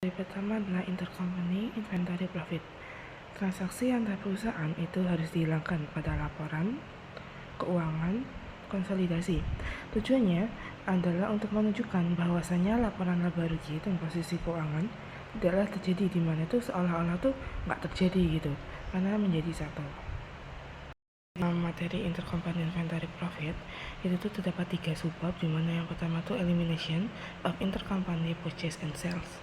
Pertama adalah intercompany inventory profit. Transaksi antar perusahaan itu harus dihilangkan pada laporan keuangan konsolidasi. Tujuannya adalah untuk menunjukkan bahwasannya laporan laba rugi dan posisi keuangan tidaklah terjadi, di mana tuh seolah-olah tuh nggak terjadi gitu, karena menjadi satu. Materi intercompany inventory profit itu tuh terdapat 3 subbab, di mana yang pertama tuh elimination of intercompany purchase and sales.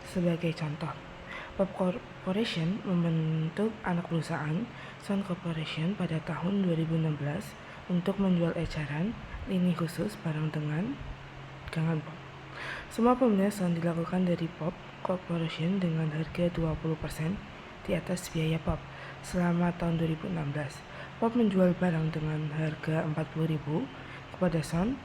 Sebagai contoh, Pop Corporation membentuk anak perusahaan Sun Corporation pada tahun 2016 untuk menjual ecaran lini khusus barang dengan dagangan Pop. Semua pembelian Sun dilakukan dari Pop Corporation dengan harga 20% di atas biaya Pop. Selama tahun 2016, Pop menjual barang dengan harga 40.000 kepada Sun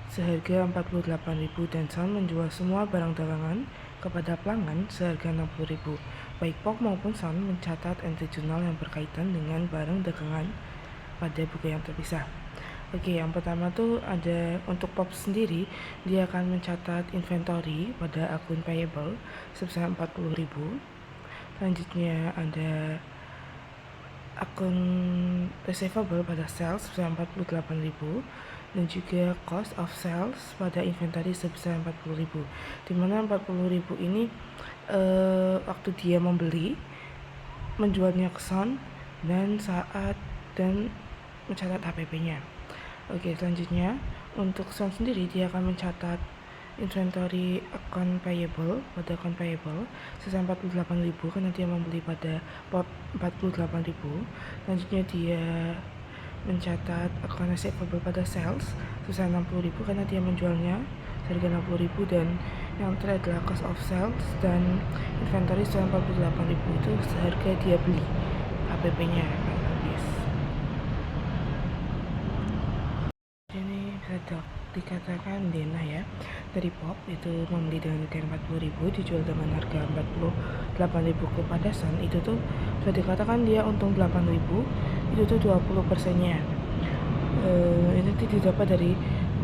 seharga 48.000 dan Sun menjual semua barang dagangan kepada pelanggan seharga 60.000. Baik Pop maupun Sun mencatat entry jurnal yang berkaitan dengan barang dagangan pada buku yang terpisah. Oke, yang pertama tuh ada untuk Pop sendiri, dia akan mencatat inventory pada akun payable sebesar 40.000. Selanjutnya ada akun receivable pada sales sebesar 48.000 dan juga cost of sales pada inventory sebesar 40.000, dimana 40.000 ini waktu dia membeli, menjualnya ke Sun dan mencatat HPP-nya. Oke, selanjutnya untuk Sun sendiri, dia akan mencatat inventory account payable pada account payable sebesar 48.000 karena dia membeli pada Pop 48.000. Selanjutnya dia mencatat account receivable pada sales sebesar 60.000 karena dia menjualnya seharga 60.000, dan yang terakhir adalah cost of sales dan inventory sebesar 48.000 itu seharga dia beli, HPP-nya habis. Ini bisa dikatakan Dena ya, dari Pop itu membeli dengan harga 40.000, dijual dengan harga 48.000 kepada Sun, itu tuh bisa dikatakan dia untung 8.000, itu tuh 20%-nya. Itu didapat dari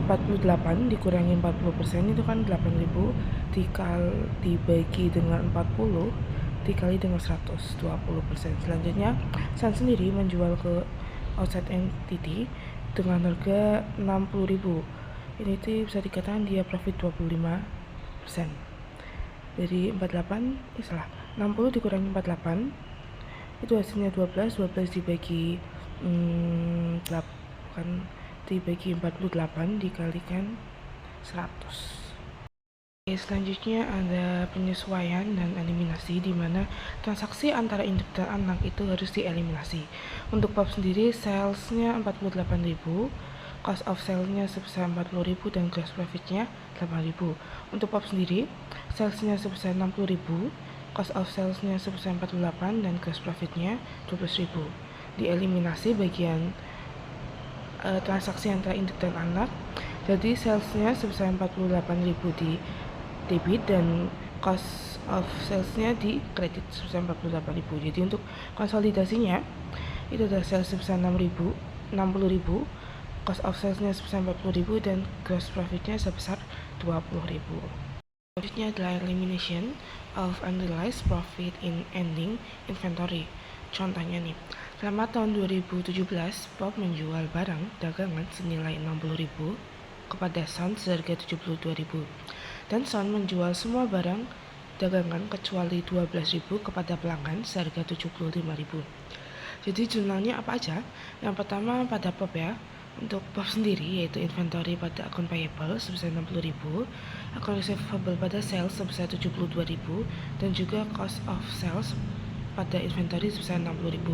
48 dikurangi 40%, itu kan 8.000 dibagi dengan 40 dikali dengan 100, 20%. Selanjutnya Sun sendiri menjual ke outside entity dengan harga 60.000. Ini tuh bisa dikatakan dia profit 25%. Dari 60 dikurangi 48 itu hasilnya 12 dibagi 48 dikalikan 100. Oke, selanjutnya ada penyesuaian dan eliminasi, di mana transaksi antara induk dan anak itu harus dieliminasi. Untuk Pop sendiri, salesnya 48.000, cost of sales-nya sebesar 40.000 dan gross profit-nya 8.000. Untuk Pop sendiri, salesnya sebesar 60.000, cost of sales-nya sebesar 48 dan gross profit-nya 12.000. Dieliminasi bagian transaksi antara induk dan anak. Jadi salesnya sebesar 48.000 di debit dan cost of sales-nya di kredit sebesar 48.000. Jadi untuk konsolidasinya itu adalah sales sebesar 60.000, cost of sales-nya sebesar 40.000 dan gross profit-nya sebesar 20.000. Selanjutnya adalah elimination of unrealized profit in ending inventory. Contohnya nih, selama tahun 2017, Pop menjual barang dagangan senilai 60.000 kepada Sun seharga 72.000, dan Sun menjual semua barang dagangan kecuali 12.000 kepada pelanggan seharga 75.000. Jadi jurnalnya apa aja? Yang pertama pada Pop ya. Untuk Pop sendiri yaitu inventory pada akun payable sebesar 60.000, akun receivable pada sales sebesar 72.000, dan juga cost of sales pada inventory sebesar 60.000.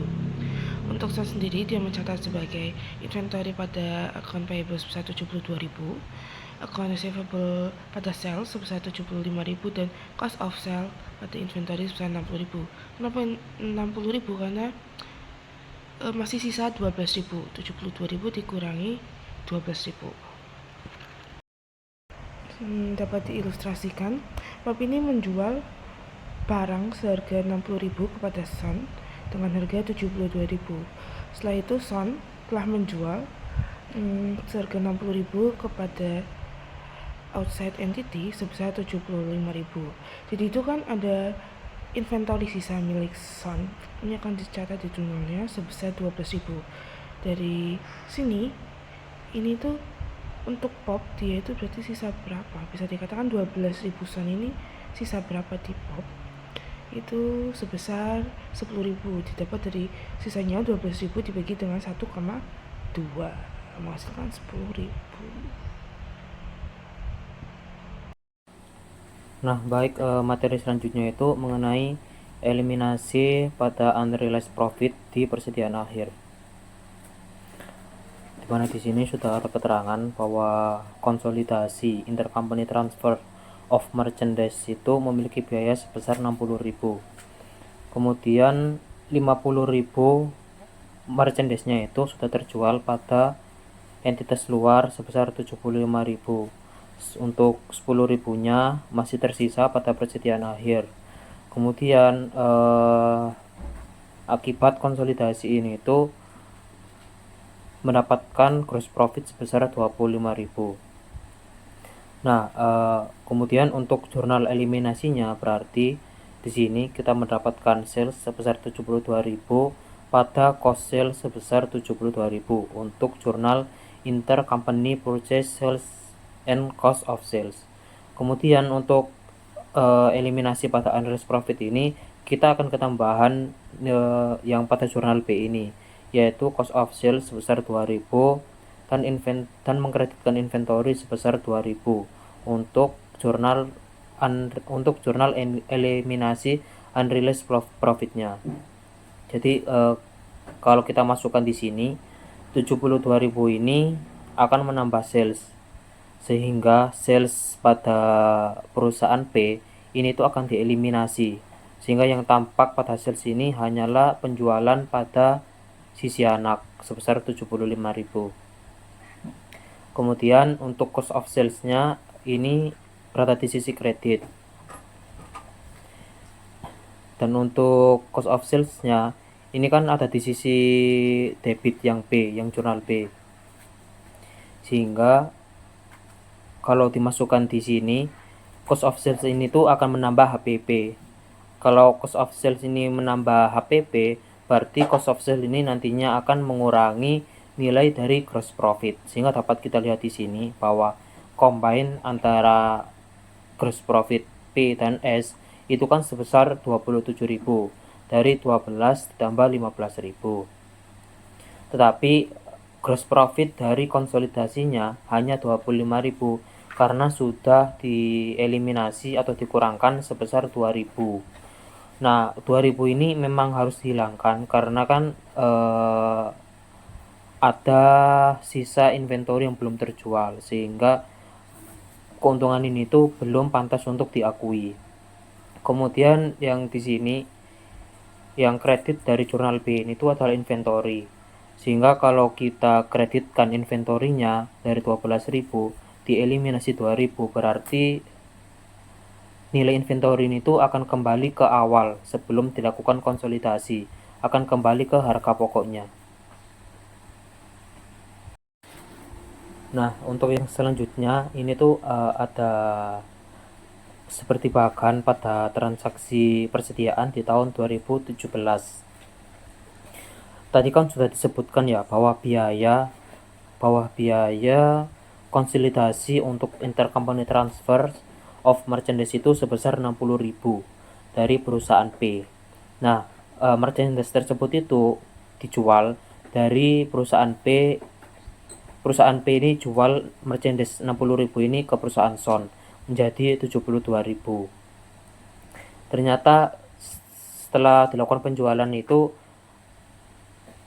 Untuk Sun sendiri, dia mencatat sebagai inventory pada akun payable sebesar 72.000, akun receivable pada sales sebesar 75.000, dan cost of sales pada inventory sebesar 60.000. Kenapa 60.000? Karena masih sisa 12.000, 72.000 dikurangi 12.000. Dapat diilustrasikan, Pop ini menjual barang seharga 60.000 kepada Sun dengan harga 72.000. Setelah itu Sun telah menjual seharga 60.000 kepada outside entity sebesar 75.000. Jadi itu kan ada inventory sisa milik Sun, ini akan dicatat di jurnalnya sebesar 12.000. Dari sini ini tuh untuk pop dia itu berarti sisa berapa, bisa dikatakan 12.000 Sun ini sisa berapa di pop itu sebesar 10.000, didapat dari sisanya 12.000 dibagi dengan 1,2 menghasilkan 10.000. Nah, baik, materi selanjutnya itu mengenai eliminasi pada unrealized profit di persediaan akhir. Dimana di sini sudah ada keterangan bahwa konsolidasi intercompany transfer of merchandise itu memiliki biaya sebesar 60.000. Kemudian 50.000 merchandise-nya itu sudah terjual pada entitas luar sebesar 75.000. Untuk 10.000-nya masih tersisa pada persediaan akhir. Kemudian akibat konsolidasi ini itu mendapatkan gross profit sebesar 25.000. Nah, kemudian untuk jurnal eliminasinya berarti di sini kita mendapatkan sales sebesar 72.000 pada cost sales sebesar 72.000 untuk jurnal intercompany purchase sales and cost of sales. Kemudian untuk eliminasi pada unrealized profit ini kita akan ketambahan yang pada jurnal B ini, yaitu cost of sales sebesar 2.000 dan mengkreditkan inventory sebesar 2.000 untuk jurnal eliminasi unrealized profitnya. Jadi kalau kita masukkan di sini 72.000 ini akan menambah sales, sehingga sales pada perusahaan P ini tuh akan dieliminasi, sehingga yang tampak pada sales ini hanyalah penjualan pada sisi anak sebesar 75.000. Kemudian untuk cost of sales-nya ini berada di sisi kredit. Dan untuk cost of sales-nya ini kan ada di sisi debit yang B, yang jurnal B. Sehingga kalau dimasukkan di sini cost of sales ini tuh akan menambah HPP. Kalau cost of sales ini menambah HPP, berarti cost of sales ini nantinya akan mengurangi nilai dari gross profit. Sehingga dapat kita lihat di sini bahwa combine antara gross profit P dan S itu kan sebesar 27.000. Dari 12 ditambah 15.000. Tetapi gross profit dari konsolidasinya hanya 25.000 karena sudah dieliminasi atau dikurangkan sebesar 2.000. Nah, 2.000 ini memang harus dihilangkan karena kan ada sisa inventory yang belum terjual, sehingga keuntungan ini tuh belum pantas untuk diakui. Kemudian yang di sini yang kredit dari jurnal B ini tuh adalah inventory. Sehingga kalau kita kreditkan inventorinya dari 12.000 dieliminasi 2.000, berarti nilai inventory ini tuh akan kembali ke awal sebelum dilakukan konsolidasi, akan kembali ke harga pokoknya. Nah, untuk yang selanjutnya ini tuh ada seperti bagan pada transaksi persediaan di tahun 2017. Tadi kan sudah disebutkan ya bahwa biaya konsolidasi untuk intercompany transfer of merchandise itu sebesar 60.000 dari perusahaan P. Nah, merchandise tersebut itu dijual dari perusahaan P. Perusahaan P ini jual merchandise 60.000 ini ke perusahaan Son menjadi 72.000. Ternyata setelah dilakukan penjualan itu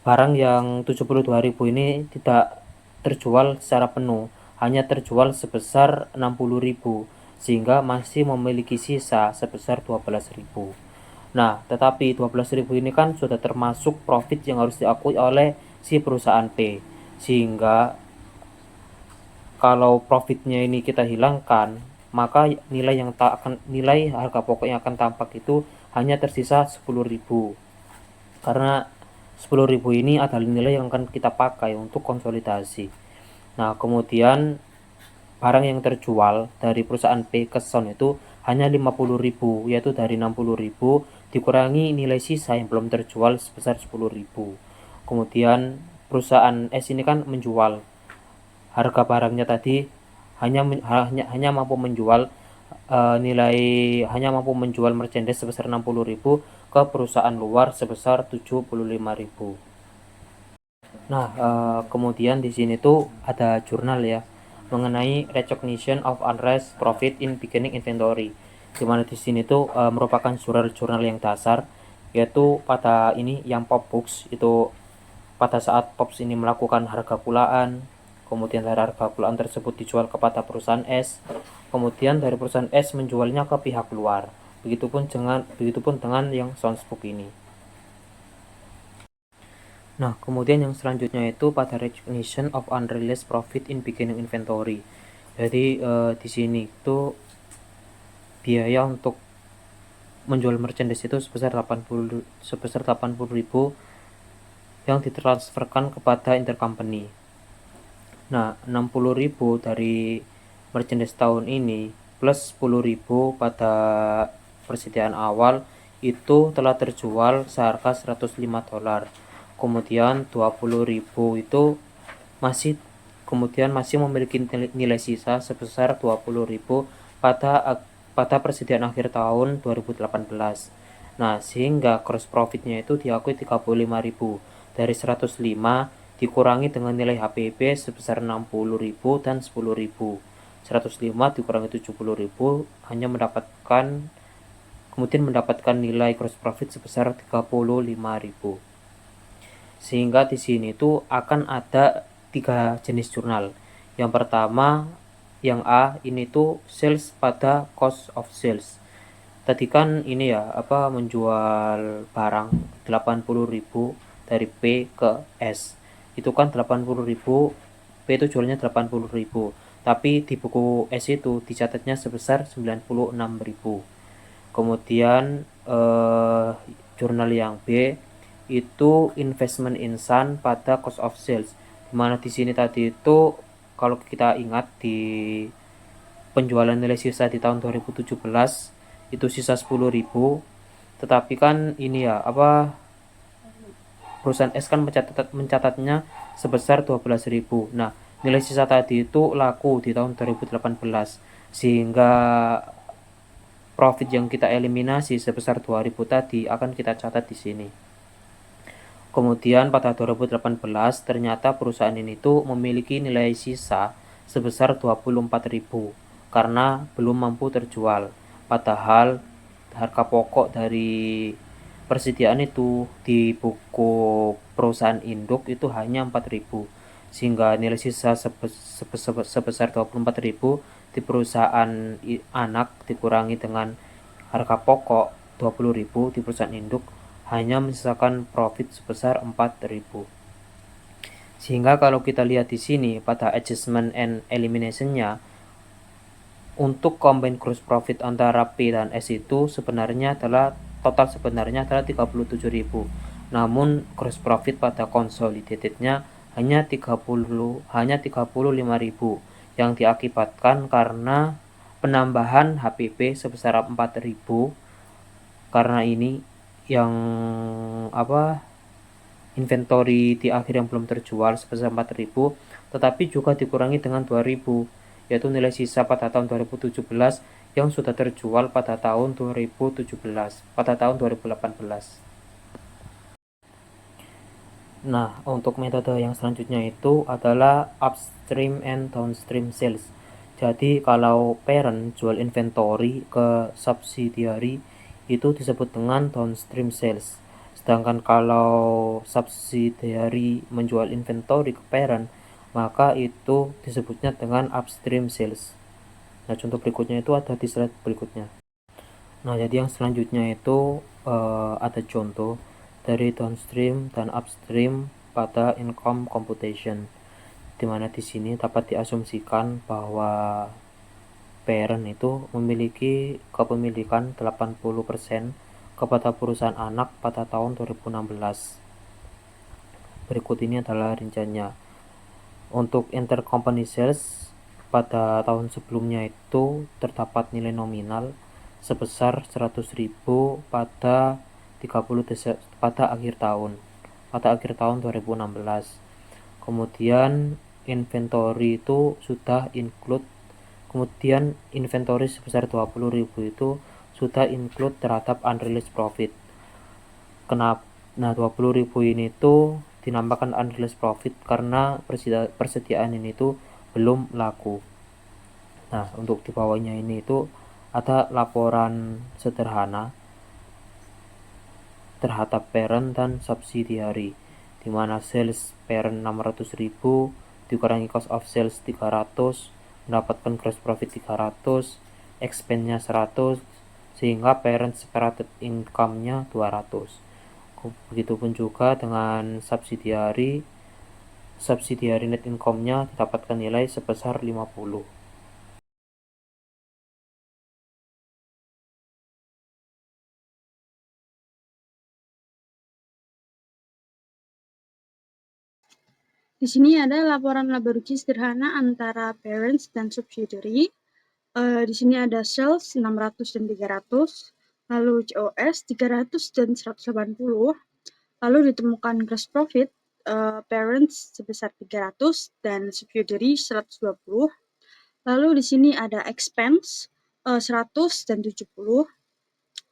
barang yang 72.000 ini tidak terjual secara penuh, hanya terjual sebesar 60.000, sehingga masih memiliki sisa sebesar 12.000. Nah, tetapi 12.000 ini kan sudah termasuk profit yang harus diakui oleh si perusahaan P, sehingga kalau profitnya ini kita hilangkan, maka nilai harga pokok yang akan tampak itu hanya tersisa 10.000. Karena 10.000 ini adalah nilai yang akan kita pakai untuk konsolidasi. Nah, kemudian barang yang terjual dari perusahaan P ke Son itu hanya 50.000, yaitu dari 60.000 dikurangi nilai sisa yang belum terjual sebesar 10.000. Kemudian perusahaan S ini kan menjual harga barangnya tadi hanya mampu menjual hanya mampu menjual merchandise sebesar 60.000 ke perusahaan luar sebesar 75.000. Nah, kemudian di sini tuh ada jurnal ya mengenai recognition of unrealized profit in beginning inventory. Di mana di sini tuh merupakan jurnal yang dasar, yaitu pada ini yang pop books itu pada saat Pops ini melakukan harga pulaan, kemudian dari harga pulaan tersebut dijual kepada perusahaan S, kemudian dari perusahaan S menjualnya ke pihak luar. Begitupun dengan yang Sourcebook ini. Nah, kemudian yang selanjutnya itu pada recognition of unrealized profit in beginning inventory. Jadi di sini itu biaya untuk menjual merchandise itu sebesar 80.000 yang ditransferkan kepada intercompany. Nah, 60.000 dari merchandise tahun ini plus 10.000 pada persediaan awal itu telah terjual seharga $105. Kemudian 20.000 itu masih memiliki nilai sisa sebesar 20.000 pada persediaan akhir tahun 2018. Nah, sehingga gross profitnya itu diakui 35.000 dari 105 dikurangi dengan nilai HPP sebesar 60.000 dan 10.000. 105 dikurangi 70.000 kemudian mendapatkan nilai gross profit sebesar 35.000. Sehingga di sini tuh akan ada 3 jenis jurnal. Yang pertama, yang A ini tuh sales pada cost of sales. Tadi kan ini ya menjual barang 80.000 dari P ke S. Itu kan 80.000, P itu jualnya 80.000. Tapi di buku S itu dicatatnya sebesar 96.000. Kemudian jurnal yang B itu investment in Sun pada cost of sales. Dimana di sini tadi itu kalau kita ingat di penjualan nilai sisa di tahun 2017 itu sisa 10.000, tetapi kan ini ya perusahaan S kan mencatatnya sebesar 12.000. Nah, nilai sisa tadi itu laku di tahun 2018 sehingga profit yang kita eliminasi sebesar 2.000 tadi akan kita catat di sini. Kemudian pada 2018 ternyata perusahaan ini tuh memiliki nilai sisa sebesar 24.000 karena belum mampu terjual. Padahal harga pokok dari persediaan itu di buku perusahaan induk itu hanya 4.000. Sehingga nilai sisa sebesar 24.000 di perusahaan anak dikurangi dengan harga pokok 20.000 di perusahaan induk hanya menyisakan profit sebesar 4.000. Sehingga kalau kita lihat di sini pada adjustment and elimination-nya untuk combine gross profit antara P dan S itu total sebenarnya adalah 37.000. Namun gross profit pada consolidated-nya hanya 35.000 yang diakibatkan karena penambahan HPP sebesar 4.000 karena ini yang inventory di akhir yang belum terjual sebesar 4.000, tetapi juga dikurangi dengan 2.000 yaitu nilai sisa pada tahun 2017 yang sudah terjual pada tahun 2018. Nah, untuk metode yang selanjutnya itu adalah upstream and downstream sales. Jadi kalau parent jual inventory ke subsidiary itu disebut dengan downstream sales. Sedangkan kalau subsidiary menjual inventory ke parent, maka itu disebutnya dengan upstream sales. Nah, contoh berikutnya itu ada di slide berikutnya. Nah, jadi yang selanjutnya itu ada contoh dari downstream dan upstream pada income computation, di mana di sini dapat diasumsikan bahwa parent itu memiliki kepemilikan 80% kepada perusahaan anak pada tahun 2016. Berikut ini adalah rinciannya. Untuk intercompany sales pada tahun sebelumnya itu terdapat nilai nominal sebesar 100.000 pada akhir tahun 2016. Kemudian inventory sebesar 20.000 itu sudah include terhadap unrealized profit. Nah, 20.000 ini tuh dinamakan unrealized profit karena persediaan ini tuh belum laku. Nah, untuk di bawahnya ini itu ada laporan sederhana terhadap parent dan subsidiary, di mana sales parent 600.000 dikurangi cost of sales 300, mendapatkan gross profit 300, expense-nya 100, sehingga parent separated income-nya 200. Begitupun juga dengan subsidiary net income-nya didapatkan nilai sebesar 50. Di sini ada laporan laba rugi sederhana antara parents dan subsidiary. Di sini ada sales 600 dan 300, lalu COS 300 dan 180, lalu ditemukan gross profit parents sebesar 300 dan subsidiary 120. Lalu di sini ada expense 100 dan 70.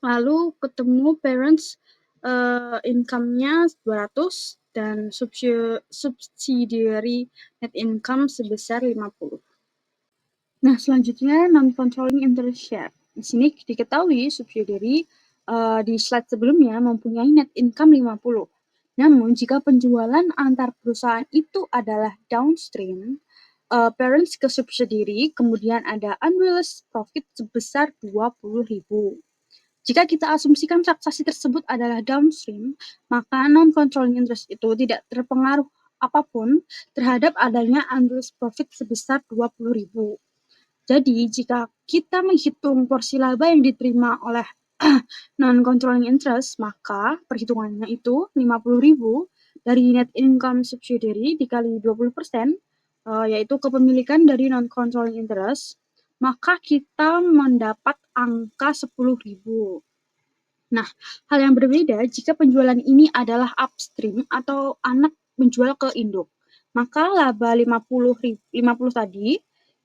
Lalu ketemu parents income-nya 200 dan subsidiary net income sebesar 50. Nah, selanjutnya non-controlling interest share. Di sini diketahui subsidiary di slide sebelumnya mempunyai net income 50. Namun, jika penjualan antar perusahaan itu adalah downstream, parents ke subsidiary, kemudian ada unrealized profit sebesar 20.000. Jika kita asumsikan transaksi tersebut adalah downstream, maka non-controlling interest itu tidak terpengaruh apapun terhadap adanya unrealized profit sebesar 20.000. Jadi, jika kita menghitung porsi laba yang diterima oleh non-controlling interest, maka perhitungannya itu 50.000 dari net income subsidiary dikali 20%, yaitu kepemilikan dari non-controlling interest, maka kita mendapat angka 10.000. Nah, hal yang berbeda jika penjualan ini adalah upstream atau anak menjual ke induk. Maka laba 50 tadi,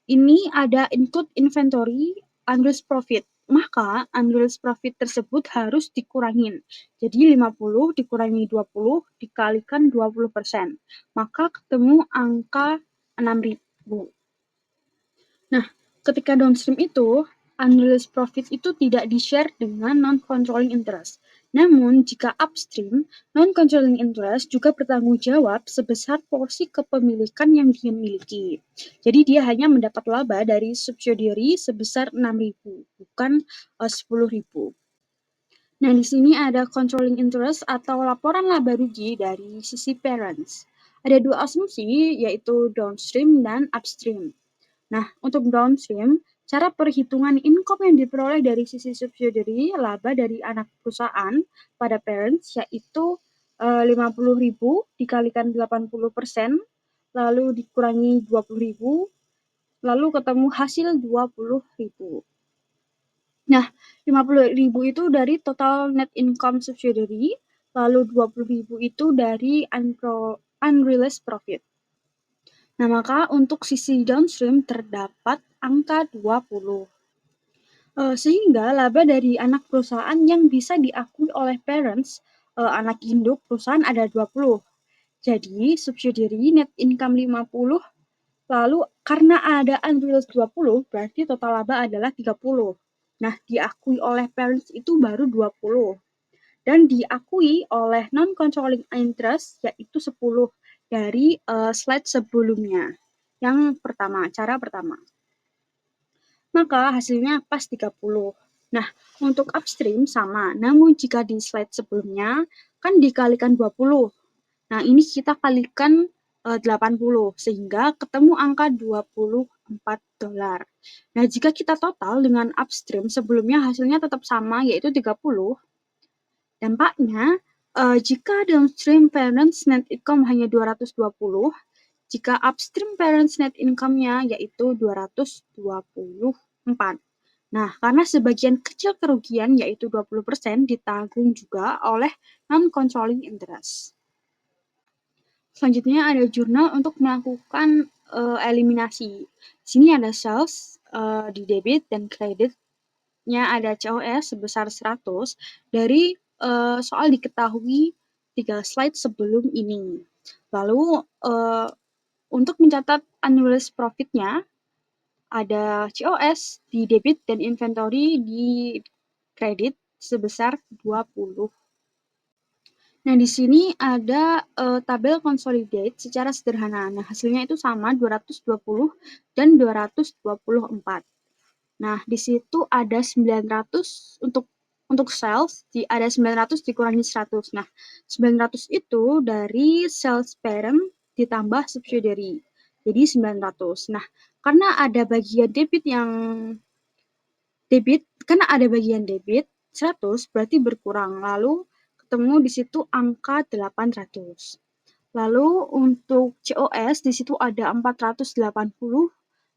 ini ada include inventory unrealized profit. Maka unrealized profit tersebut harus dikurangin. Jadi 50 dikurangi 20 dikalikan 20%. Maka ketemu angka 6.000. Nah, ketika downstream itu, unrealized profit itu tidak di-share dengan non-controlling interest. Namun, jika upstream, non-controlling interest juga bertanggung jawab sebesar porsi kepemilikan yang dia miliki. Jadi, dia hanya mendapat laba dari subsidiary sebesar 6.000, bukan 10.000. Nah, di sini ada controlling interest atau laporan laba rugi dari sisi parents. Ada dua asumsi, yaitu downstream dan upstream. Nah, untuk downstream, cara perhitungan income yang diperoleh dari sisi subsidiary, laba dari anak perusahaan pada parents, yaitu 50.000 dikalikan 80%, lalu dikurangi 20.000, lalu ketemu hasil 20.000. Nah, 50.000 itu dari total net income subsidiary, lalu 20.000 itu dari unrealized profit. Nah, maka untuk sisi downstream terdapat angka 20. Sehingga laba dari anak perusahaan yang bisa diakui oleh parents, anak induk perusahaan ada 20. Jadi, subsidiary net income 50, lalu karena ada unrealized 20, berarti total laba adalah 30. Nah, diakui oleh parents itu baru 20. Dan diakui oleh non-controlling interest yaitu 10 dari slide sebelumnya. Yang pertama, cara pertama. Maka hasilnya pas 30. Nah, untuk upstream sama, namun jika di slide sebelumnya kan dikalikan 20. Nah, ini kita kalikan 80 sehingga ketemu angka $24. Nah, jika kita total dengan upstream sebelumnya hasilnya tetap sama yaitu 30. Dampaknya, jika downstream parents net income hanya 220, jika upstream parents net income-nya yaitu 224. Nah, karena sebagian kecil kerugian yaitu 20% ditanggung juga oleh non-controlling interest. Selanjutnya ada jurnal untuk melakukan eliminasi. Di sini ada sales di debit dan kreditnya ada COS sebesar 100 dari soal diketahui 3 slide sebelum ini. Lalu untuk mencatat unrealized profit-nya ada COS di debit dan inventory di kredit sebesar 20. Nah, di sini ada tabel consolidate secara sederhana. Nah, hasilnya itu sama 220 dan 224. Nah, di situ ada 900 untuk sales, ada 900 dikurangi 100. Nah, 900 itu dari sales parent ditambah subsidiary. Jadi 900. Nah, karena ada bagian debit karena ada bagian debit 100 berarti berkurang. Lalu ketemu di situ angka 800. Lalu untuk COS di situ ada 480,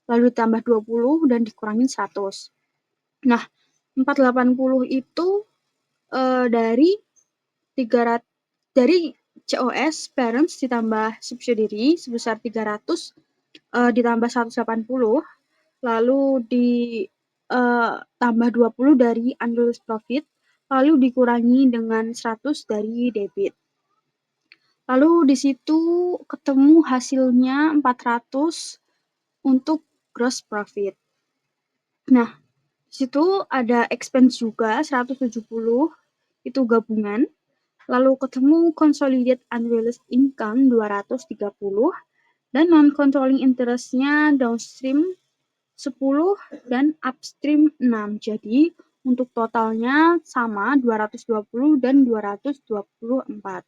lalu tambah 20 dan dikurangin 100. Nah, 480 itu dari COS parents ditambah subsidiary sebesar 300 ditambah 180, lalu tambah 20 dari unrealized profit, lalu dikurangi dengan 100 dari debit. Lalu di situ ketemu hasilnya 400 untuk gross profit. Nah, di situ ada expense juga 170 itu gabungan. Lalu ketemu consolidated unrealized income 230 dan non-controlling interest-nya downstream 10 dan upstream 6. Jadi untuk totalnya sama 220 dan 224.